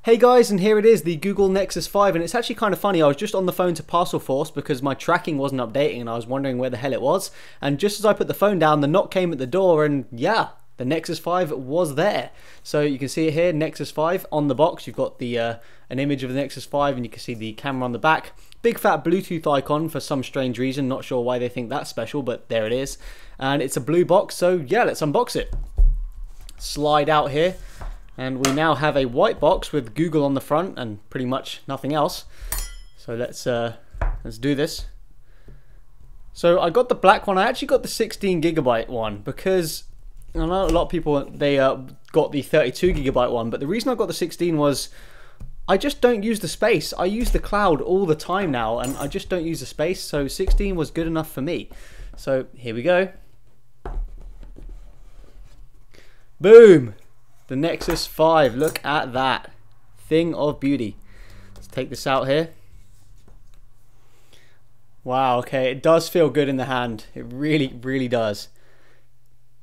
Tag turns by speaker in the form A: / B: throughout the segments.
A: Hey guys, and here it is, the Google Nexus 5, and it's actually kind of funny. I was just on the phone to Parcel Force because my tracking wasn't updating and I was wondering where the hell it was. And just as I put the phone down, the knock came at the door and yeah, the Nexus 5 was there. So you can see it here, Nexus 5 on the box. You've got the an image of the Nexus 5 and you can see the camera on the back. Big fat Bluetooth icon for some strange reason. Not sure why they think that's special, but there it is. And it's a blue box, so yeah, let's unbox it. Slide out here. And we now have a white box with Google on the front and pretty much nothing else. So let's do this. So I got the black one. I actually got the 16GB one because I know a lot of people they got the 32GB one, but the reason I got the 16 was I just don't use the space. I use the cloud all the time now, and I just don't use the space. So 16 was good enough for me. So here we go. Boom. The Nexus 5, look at that. Thing of beauty. Let's take this out here. Wow, okay, it does feel good in the hand. It really, really does.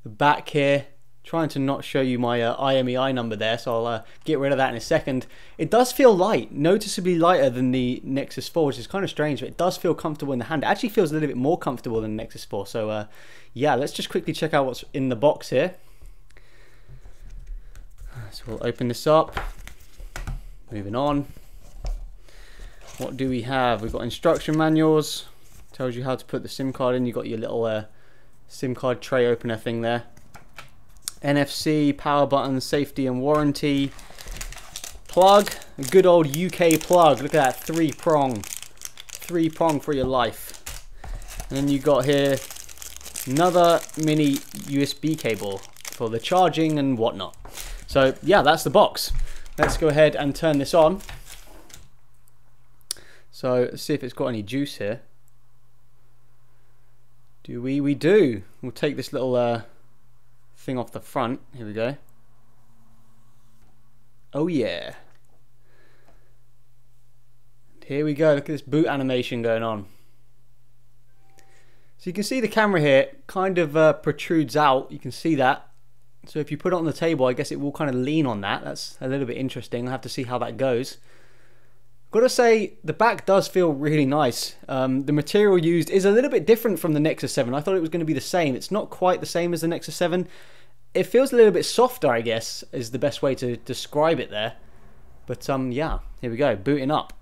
A: The back here, trying to not show you my IMEI number there, so I'll get rid of that in a second. It does feel light, noticeably lighter than the Nexus 4, which is kind of strange, but it does feel comfortable in the hand. It actually feels a little bit more comfortable than the Nexus 4, so yeah, let's just quickly check out what's in the box here. So we'll open this up. Moving on. What do we have? We've got instruction manuals. Tells you how to put the SIM card in. You've got your little SIM card tray opener thing there. NFC, power button, safety and warranty. Plug. A good old UK plug. Look at that. Three prong for your life. And then you got here another mini USB cable for the charging and whatnot. So yeah, that's the box. Let's go ahead and turn this on. So let's see if it's got any juice here. Do we? We do. We'll take this little thing off the front. Here we go. Oh yeah. Here we go. Look at this boot animation going on. So you can see the camera here kind of protrudes out. You can see that. So if you put it on the table, I guess it will kind of lean on that. That's a little bit interesting. I'll have to see how that goes. Gotta say, the back does feel really nice. The material used is a little bit different from the Nexus 7. I thought it was going to be the same. It's not quite the same as the Nexus 7. It feels a little bit softer, I guess, is the best way to describe it there. But yeah, here we go, booting up.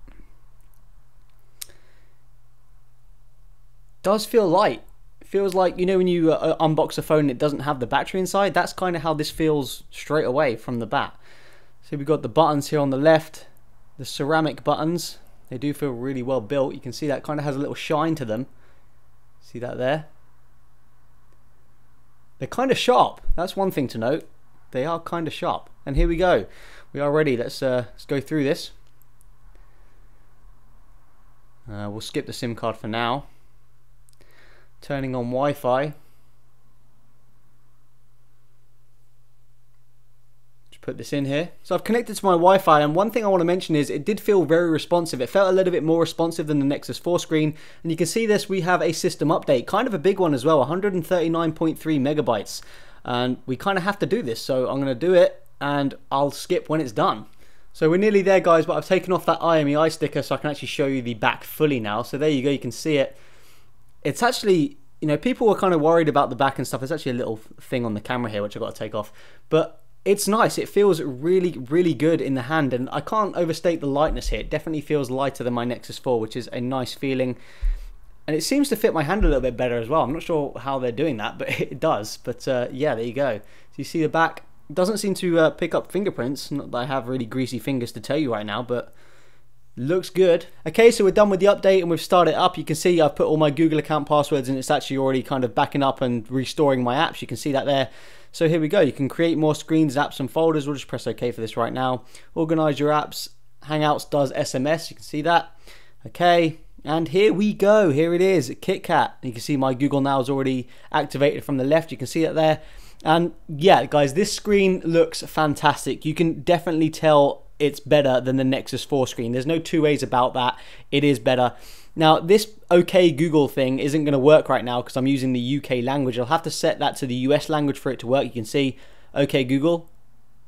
A: Does feel light. Feels like, you know, when you unbox a phone and it doesn't have the battery inside, that's kind of how this feels straight away from the bat. So we've got the buttons here on the left, the ceramic buttons. They do feel really well built. You can see that kind of has a little shine to them. See that there? They're kind of sharp. That's one thing to note. They are kind of sharp. And here we go. We are ready. Let's go through this. We'll skip the SIM card for now. Turning on Wi-Fi. Just put this in here. So I've connected to my Wi-Fi, and one thing I want to mention is it did feel very responsive. It felt a little bit more responsive than the Nexus 4 screen. And you can see this, we have a system update. Kind of a big one as well, 139.3 megabytes. And we kind of have to do this, so I'm going to do it, and I'll skip when it's done. So we're nearly there, guys, but I've taken off that IMEI sticker so I can actually show you the back fully now. So there you go, you can see it. It's actually, you know, people were kind of worried about the back and stuff. There's actually a little thing on the camera here which I've got to take off. But it's nice. It feels really, really good in the hand. And I can't overstate the lightness here. It definitely feels lighter than my Nexus 4, which is a nice feeling. And it seems to fit my hand a little bit better as well. I'm not sure how they're doing that, but it does. But yeah, there you go. So you see the back. It doesn't seem to pick up fingerprints. Not that I have really greasy fingers to tell you right now, but looks good. Okay, so we're done with the update and we've started it up. You can see I've put all my Google account passwords and it's actually already kind of backing up and restoring my apps. You can see that there. So here we go. You can create more screens, apps and folders. We'll just press OK for this right now. Organize your apps. Hangouts does SMS. You can see that. Okay, and here we go. Here it is, KitKat. You can see my Google Now is already activated from the left. You can see it there. And yeah, guys, this screen looks fantastic. You can definitely tell it's better than the Nexus 4 screen. There's no two ways about that. It is better. Now, this OK Google thing isn't going to work right now because I'm using the UK language. I'll have to set that to the US language for it to work. You can see OK Google.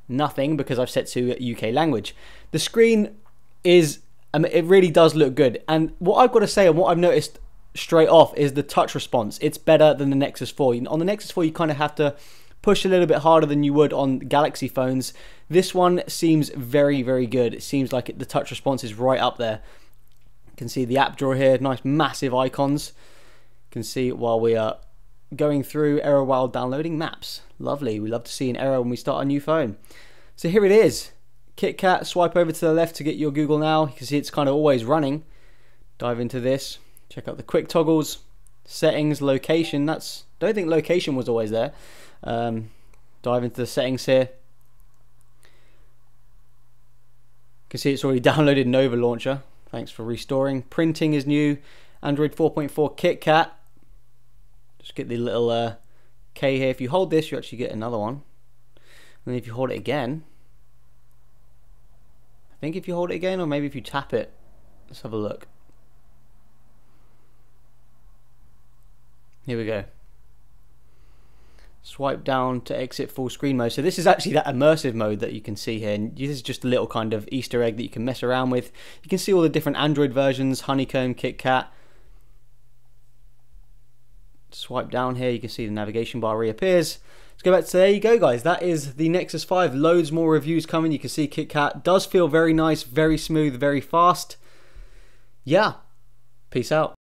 A: nothing because I've set to UK language. The screen is, it really does look good. And what I've got to say and what I've noticed straight off is the touch response. It's better than the Nexus 4. On the Nexus 4, you kind of have to push a little bit harder than you would on Galaxy phones. This one seems very, very good. It seems like the touch response is right up there. You can see the app drawer here, nice massive icons. You can see while we are going through error while downloading maps. Lovely. We love to see an error when we start a new phone. So here it is. KitKat, swipe over to the left to get your Google Now. You can see it's kind of always running. Dive into this. Check out the quick toggles, settings, location. Don't think location was always there. Dive into the settings here. You can see it's already downloaded Nova Launcher. Thanks for restoring. Printing is new. Android 4.4 KitKat. Just get the little K here. If you hold this, you actually get another one. And then if you hold it again, I think if you hold it again, or maybe if you tap it, let's have a look. Here we go. Swipe down to exit full screen mode. So this is actually that immersive mode that you can see here. And this is just a little kind of Easter egg that you can mess around with. You can see all the different Android versions, Honeycomb, KitKat. Swipe down here, you can see the navigation bar reappears. Let's go back to, there you go guys, that is the Nexus 5. Loads more reviews coming. You can see KitKat does feel very nice, very smooth, very fast. Yeah, peace out.